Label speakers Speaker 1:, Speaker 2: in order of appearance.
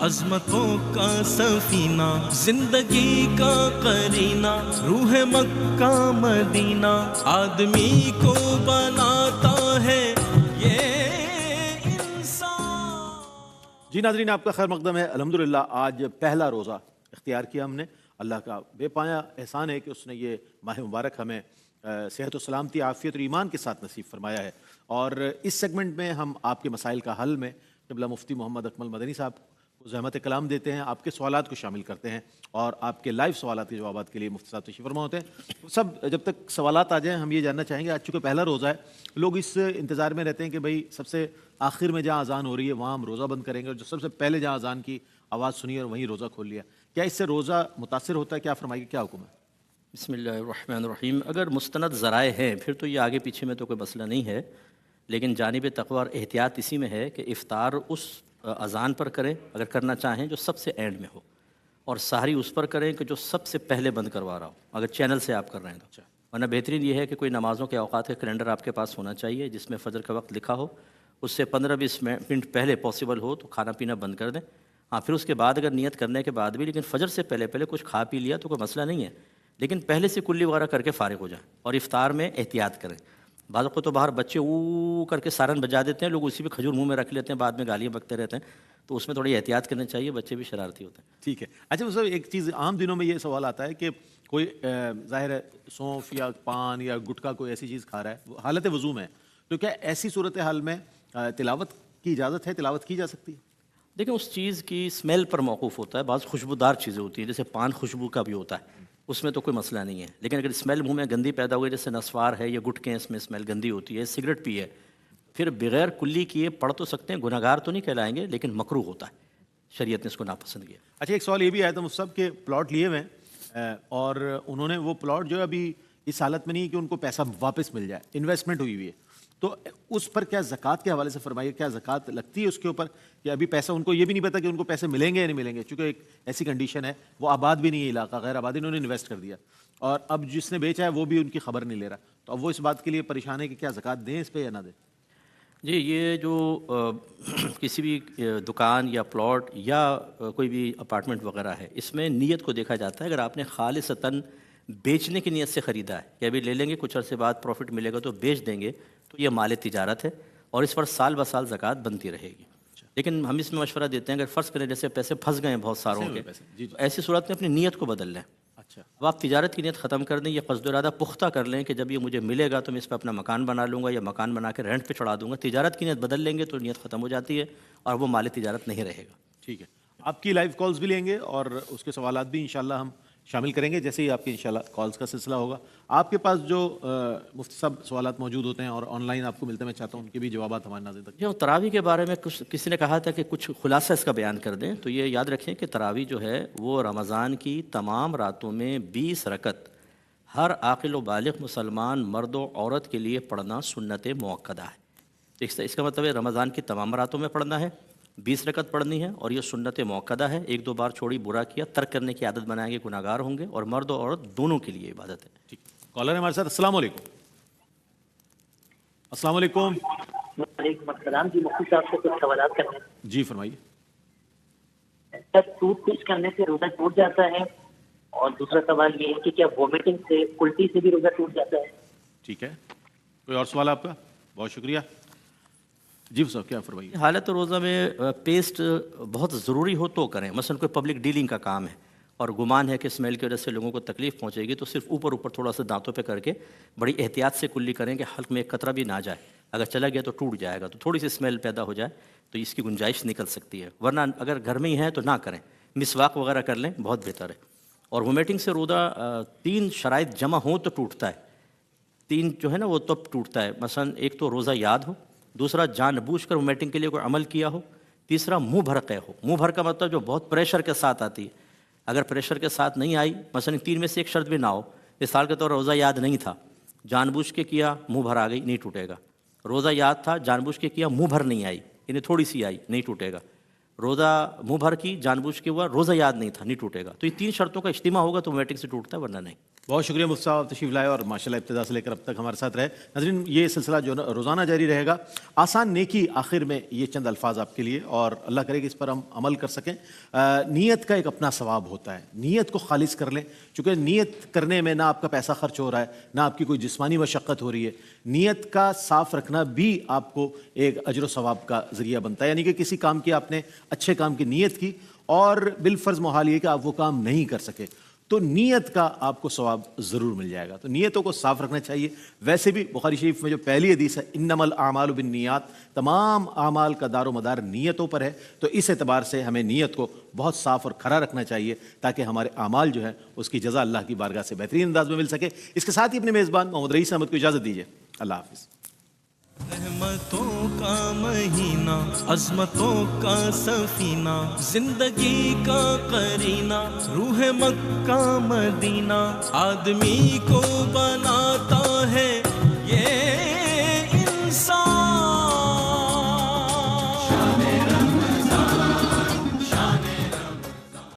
Speaker 1: عظمتوں کا سفینہ، زندگی کا قرینہ، روح مکہ مدینہ، آدمی کو بناتا ہے یہ انسان۔
Speaker 2: جی ناظرین، آپ کا خیر مقدم ہے۔ الحمدللہ آج پہلا روزہ اختیار کیا ہم نے۔ اللہ کا بے پایا احسان ہے کہ اس نے یہ ماہ مبارک ہمیں صحت و سلامتی، عافیت اور ایمان کے ساتھ نصیب فرمایا ہے۔ اور اس سیگمنٹ میں ہم آپ کے مسائل کا حل میں قبلہ مفتی محمد اکمل مدنی صاحب کو زحمت کلام دیتے ہیں، آپ کے سوالات کو شامل کرتے ہیں اور آپ کے لائیو سوالات کے جوابات کے لیے مفتی صاحب تشریف فرما ہوتے ہیں۔ سب جب تک سوالات آ جائیں ہم یہ جاننا چاہیں گے، آج چونکہ پہلا روزہ ہے، لوگ اس انتظار میں رہتے ہیں کہ بھئی سب سے آخر میں جہاں اذان ہو رہی ہے وہاں ہم روزہ بند کریں گے، اور جو سب سے پہلے جہاں اذان کی آواز سنی اور وہیں روزہ کھول لیا، کیا اس سے روزہ متاثر ہوتا ہے؟ کیا فرمائیے، کیا حکم ہے؟
Speaker 3: بسم اللہ الرحمن الرحیم۔ اگر مستند ذرائع ہیں پھر تو یہ آگے پیچھے میں تو کوئی مسئلہ نہیں ہے، لیکن جانب تقوی اور احتیاط اسی میں ہے کہ افطار اس اذان پر کریں اگر کرنا چاہیں جو سب سے اینڈ میں ہو، اور سحری اس پر کریں کہ جو سب سے پہلے بند کروا رہا ہو، اگر چینل سے آپ کر رہے ہیں تو۔ ورنہ بہترین یہ ہے کہ کوئی نمازوں کے اوقات کا کیلنڈر آپ کے پاس ہونا چاہیے جس میں فجر کا وقت لکھا ہو، اس سے 15-20 منٹ پہلے پاسبل ہو تو کھانا پینا بند کر دیں۔ ہاں، پھر اس کے بعد اگر نیت کرنے کے بعد بھی لیکن فجر سے پہلے کچھ کھا پی لیا تو کوئی مسئلہ نہیں ہے، لیکن پہلے سے کلی وغیرہ کر کے فارغ ہو جائیں اور افطار میں احتیاط کریں۔ بعض اوقات تو باہر بچے او کر کے سارن بجا دیتے ہیں، لوگ اسی پہ کھجور منہ میں رکھ لیتے ہیں، بعد میں گالیاں بکتے رہتے ہیں، تو اس میں تھوڑی احتیاط کرنی چاہیے، بچے بھی شرارتی ہوتے ہیں۔
Speaker 2: ٹھیک ہے۔ اچھا مصطفیٰ، ایک چیز عام دنوں میں یہ سوال آتا ہے کہ کوئی ظاہر ہے سونف یا پان یا گٹکا کوئی ایسی چیز کھا رہا ہے، حالت وضو میں ہے، تو کیا ایسی صورتحال میں تلاوت کی اجازت ہے، تلاوت کی جا سکتی ہے؟
Speaker 3: دیکھیں، اس چیز کی اسمیل پر موقوف ہوتا ہے۔ بعض خوشبودار چیزیں ہوتی ہیں جیسے پان خوشبو کا بھی ہوتا ہے، اس میں تو کوئی مسئلہ نہیں ہے، لیکن اگر اسمیل منہ میں گندی پیدا ہوئی جیسے نسوار ہے یا گٹکے ہیں، اس میں اسمیل گندی ہوتی ہے، سگریٹ پی ہے، پھر بغیر کلی کیے پڑھ تو سکتے ہیں، گنہگار تو نہیں کہلائیں گے، لیکن مکروہ ہوتا ہے، شریعت نے اس کو ناپسند کیا۔
Speaker 2: اچھا، ایک سوال یہ بھی آیا تھا مصطفیٰ کہ پلاٹ لیے ہوئے ہیں اور انہوں نے وہ پلاٹ جو ہے ابھی اس حالت میں نہیں کہ ان کو پیسہ واپس مل جائے، انویسٹمنٹ ہوئی ہوئی ہے، تو اس پر کیا زکوٰۃ کے حوالے سے فرمائیے، کیا زکوٰۃ لگتی ہے اس کے اوپر؟ کہ ابھی پیسہ ان کو یہ بھی نہیں پتا کہ ان کو پیسے ملیں گے یا نہیں ملیں گے، چونکہ ایک ایسی کنڈیشن ہے، وہ آباد بھی نہیں ہے علاقہ، غیر آباد، انہوں نے انویسٹ کر دیا، اور اب جس نے بیچا ہے وہ بھی ان کی خبر نہیں لے رہا، تو اب وہ اس بات کے لیے پریشان ہے کہ کیا زکوٰۃ دیں اس پہ یا نہ دیں؟
Speaker 3: جی، یہ جو کسی بھی دکان یا پلاٹ یا کوئی بھی اپارٹمنٹ وغیرہ ہے، اس میں نیت کو دیکھا جاتا ہے۔ اگر آپ نے خالصتاً بیچنے کی نیت سے خریدا ہے کہ ابھی لے لیں گے، کچھ عرصے بعد پروفٹ ملے گا تو بیچ دیں گے، تو یہ مال تجارت ہے اور اس پر سال بہ سال زکوٰۃ بنتی رہے گی۔ لیکن ہم اس میں مشورہ دیتے ہیں اگر فرض کریں جیسے پیسے پھنس گئے ہیں بہت ساروں کے، تو ایسی صورت میں اپنی نیت کو بدل لیں۔
Speaker 2: اچھا،
Speaker 3: اب آپ تجارت کی نیت ختم کر دیں، یہ قصد ارادہ پختہ کر لیں کہ جب یہ مجھے ملے گا تو میں اس پہ اپنا مکان بنا لوں گا یا مکان بنا کے رینٹ پہ چڑھا دوں گا۔ تجارت کی نیت بدل لیں گے تو نیت ختم ہو جاتی ہے اور وہ مال تجارت نہیں رہے گا۔
Speaker 2: ٹھیک ہے، آپ کی لائیو کالز بھی لیں گے اور اس کے سوالات بھی انشاءاللہ ہم شامل کریں گے جیسے ہی آپ کی انشاءاللہ کالز کا سلسلہ ہوگا۔ آپ کے پاس جو مفتی صاحب سوالات موجود ہوتے ہیں اور آن لائن آپ کو ملتے ہیں، میں چاہتا ہوں ان کے بھی جوابات ہمارے ناظرین تک۔
Speaker 3: جو تراویح کے بارے میں کسی نے کہا تھا کہ کچھ خلاصہ اس کا بیان کر دیں، تو یہ یاد رکھیں کہ تراویح جو ہے وہ رمضان کی تمام راتوں میں 20 رکعت ہر عاقل و بالغ مسلمان مرد و عورت کے لیے پڑھنا سنت موقدہ ہے۔ اس کا مطلب ہے رمضان کی تمام راتوں میں پڑھنا ہے، 20 رکعت پڑھنی ہے، اور یہ سنت موقدہ ہے۔ ایک دو بار چھوڑی، برا کیا، ترک کرنے کی عادت بنائیں گے، گناہگار ہوں گے، اور مرد و عورت دونوں کے لیے عبادت ہے۔
Speaker 2: ٹھیک، کالر ہے ہمارے ساتھ۔ السلام علیکم۔ السلام علیکم۔
Speaker 4: وعلیکم السلام جی، مفتی صاحب سے کچھ سوالات کرنے ہیں۔
Speaker 2: جی فرمائیے۔
Speaker 4: سر، ٹوتھ پیسٹ کرنے سے روزہ ٹوٹ جاتا ہے، اور دوسرا سوال یہ ہے کہ کیا وومیٹنگ سے، الٹی سے بھی روزہ ٹوٹ جاتا ہے؟
Speaker 2: ٹھیک ہے، کوئی اور سوال آپ کا؟ بہت شکریہ۔ جی صاحب، کیا فرمائیے؟
Speaker 3: حالت روزہ میں پیسٹ بہت ضروری ہو تو کریں، مثلا کوئی پبلک ڈیلنگ کا کام ہے اور گمان ہے کہ اسمیل کی وجہ سے لوگوں کو تکلیف پہنچے گی، تو صرف اوپر تھوڑا سا دانتوں پہ کر کے بڑی احتیاط سے کلی کریں کہ حلق میں ایک قطرہ بھی نہ جائے، اگر چلا گیا تو ٹوٹ جائے گا، تو تھوڑی سی اسمیل پیدا ہو جائے تو اس کی گنجائش نکل سکتی ہے، ورنہ اگر گھر میں ہی ہے تو نہ کریں، مسواک وغیرہ کر لیں، بہت بہتر ہے۔ اور وومیٹنگ سے روزہ 3 شرائط جمع ہوں تو ٹوٹتا ہے، 3 جو ہے نا وہ تب ٹوٹتا ہے، مثلا ایک تو روزہ یاد ہو، دوسرا جان بوجھ کر وومیٹنگ کے لیے کوئی عمل کیا ہو، تیسرا منہ بھر قے ہو۔ منہ بھر کا مطلب جو بہت پریشر کے ساتھ آتی ہے، اگر پریشر کے ساتھ نہیں آئی، مثلا 3 میں سے ایک شرط بھی نہ ہو، مثال کے طور روزہ یاد نہیں تھا، جان بوجھ کے کیا، منہ بھر آ گئی، نہیں ٹوٹے گا۔ روزہ یاد تھا، جان بوجھ کے کیا، منہ بھر نہیں آئی، یعنی تھوڑی سی آئی، نہیں ٹوٹے گا۔ روزہ منہ بھر کی، جان بوجھ کے ہوا، روزہ یاد نہیں تھا، نہیں ٹوٹے گا۔ تو یہ 3 شرطوں کا اجتماع ہوگا تو وومیٹنگ سے ٹوٹتا ہے، ورنہ نہیں۔
Speaker 2: بہت شکریہ مفتی صاحب تشریف لائے اور ماشاءاللہ ابتدا سے لے کر اب تک ہمارے ساتھ رہے. ناظرین یہ سلسلہ جو روزانہ جاری رہے گا. آسان نیکی آخر میں یہ چند الفاظ آپ کے لیے اور اللہ کرے کہ اس پر ہم عمل کر سکیں. نیت کا ایک اپنا ثواب ہوتا ہے, نیت کو خالص کر لیں, چونکہ نیت کرنے میں نہ آپ کا پیسہ خرچ ہو رہا ہے نہ آپ کی کوئی جسمانی مشقت ہو رہی ہے. نیت کا صاف رکھنا بھی آپ کو ایک اجر و ثواب کا ذریعہ بنتا ہے, یعنی کہ کسی کام کی آپ نے اچھے کام کی نیت کی اور بالفرض محال یہ کہ آپ وہ کام نہیں کر سکے تو نیت کا آپ کو ثواب ضرور مل جائے گا. تو نیتوں کو صاف رکھنا چاہیے. ویسے بھی بخاری شریف میں جو پہلی حدیث ہے انما الاعمال بالنیات, تمام اعمال کا دار و مدار نیتوں پر ہے, تو اس اعتبار سے ہمیں نیت کو بہت صاف اور کھرا رکھنا چاہیے تاکہ ہمارے اعمال جو ہے اس کی جزا اللہ کی بارگاہ سے بہترین انداز میں مل سکے. اس کے ساتھ ہی اپنے میزبان محمد رئیس احمد کو اجازت دیجیے. اللہ حافظ.
Speaker 1: رحمتوں کا مہینہ, عظمتوں کا سفینہ, زندگی کا قرینہ, روح مکہ مدینہ, آدمی کو بناتا ہے یہ